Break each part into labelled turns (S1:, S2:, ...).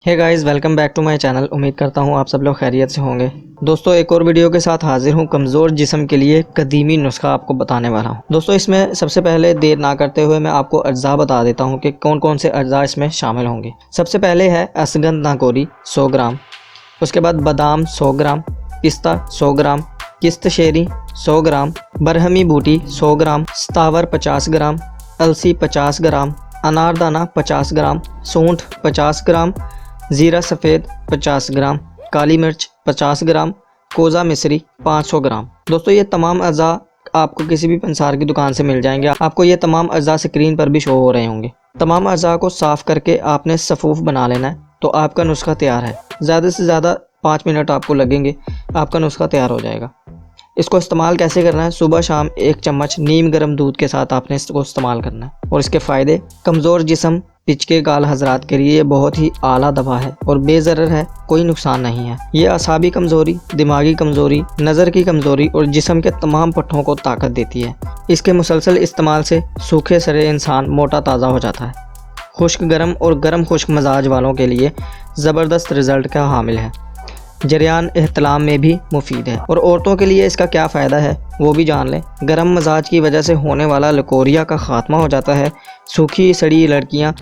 S1: Hey guys, welcome back to my channel. उम्मीद करता हूँ आप सब लोग खैरियत से होंगे। दोस्तों, एक और वीडियो के साथ हाजिर हूँ। कमज़ोर जिस्म के लिए कदीमी नुस्खा आपको बताने वाला हूँ। दोस्तों, इसमें सबसे पहले देर ना करते हुए मैं आपको अज्जा बता देता हूँ कि कौन कौन से अज्जा इसमें शामिल होंगे। सबसे पहले है असगंध नागौरी 100 ग्राम, उसके बाद बादाम 100 ग्राम, पिस्ता 100 ग्राम, किस्त शेरी 100 ग्राम, बरहमी बूटी 100 ग्राम, सतावर 50 ग्राम, अलसी 50 ग्राम, अनारदाना 50 ग्राम, सूंठ 50 ग्राम, ज़ीरा सफ़ेद 50 ग्राम, काली मिर्च 50 ग्राम, कोज़ा मिश्री 500 ग्राम। दोस्तों, ये तमाम अज़ा आपको किसी भी पंसार की दुकान से मिल जाएंगे। आपको ये तमाम अज़ा स्क्रीन पर भी शो हो रहे होंगे। तमाम अज़ा को साफ़ करके आपने सफ़ूफ़ बना लेना है, तो आपका नुस्खा तैयार है। ज़्यादा से ज़्यादा 5 मिनट आपको लगेंगे, आपका नुस्खा तैयार हो जाएगा। इसको इस्तेमाल कैसे करना है? सुबह शाम 1 चम्मच नीम गर्म दूध के साथ आपने इसको इस्तेमाल करना है। और इसके फ़ायदे: कमज़ोर जिस्म, पिचके गाल हजरात के लिए ये बहुत ही आला दवा है और बेज़रर है, कोई नुकसान नहीं है। ये असाबी कमज़ोरी, दिमागी कमज़ोरी, नज़र की कमज़ोरी और जिस्म के तमाम पट्टों को ताकत देती है। इसके मुसलसल इस्तेमाल से सूखे सरे इंसान मोटा ताज़ा हो जाता है। खुश्क गर्म और गर्म खुश्क मजाज वालों के लिए ज़बरदस्त रिज़ल्ट का हामिल है। जरियान एहतलाम में भी मुफीद है। और औरतों के लिए इसका क्या फ़ायदा है वो भी जान लें। गर्म मजाज की वजह से होने वाला लकोरिया का ख़ात्मा हो जाता है। सूखी सड़ी लड़कियां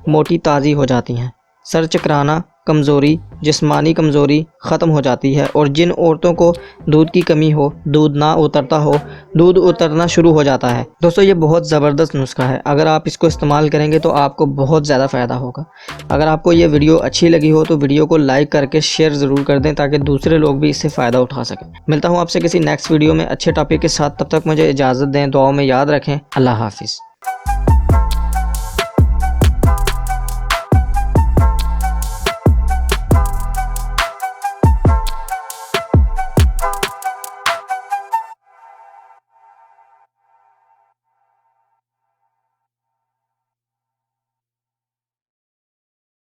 S1: मोटी ताज़ी हो जाती हैं। सर चकराना, कमज़ोरी, जिस्मानी कमज़ोरी ख़त्म हो जाती है। और जिन औरतों को दूध की कमी हो, दूध ना उतरता हो, दूध उतरना शुरू हो जाता है। दोस्तों, ये बहुत ज़बरदस्त नुस्खा है। अगर आप इसको इस्तेमाल करेंगे तो आपको बहुत ज़्यादा फ़ायदा होगा। अगर आपको ये वीडियो अच्छी लगी हो तो वीडियो को लाइक करके शेयर ज़रूर कर दें, ताकि दूसरे लोग भी इससे फ़ायदा उठा सकें। मिलता हूँ आपसे किसी नेक्स्ट वीडियो में अच्छे टॉपिक के साथ। तब तक मुझे इजाज़त दें। दुआओं में याद रखें। अल्लाह हाफिज़।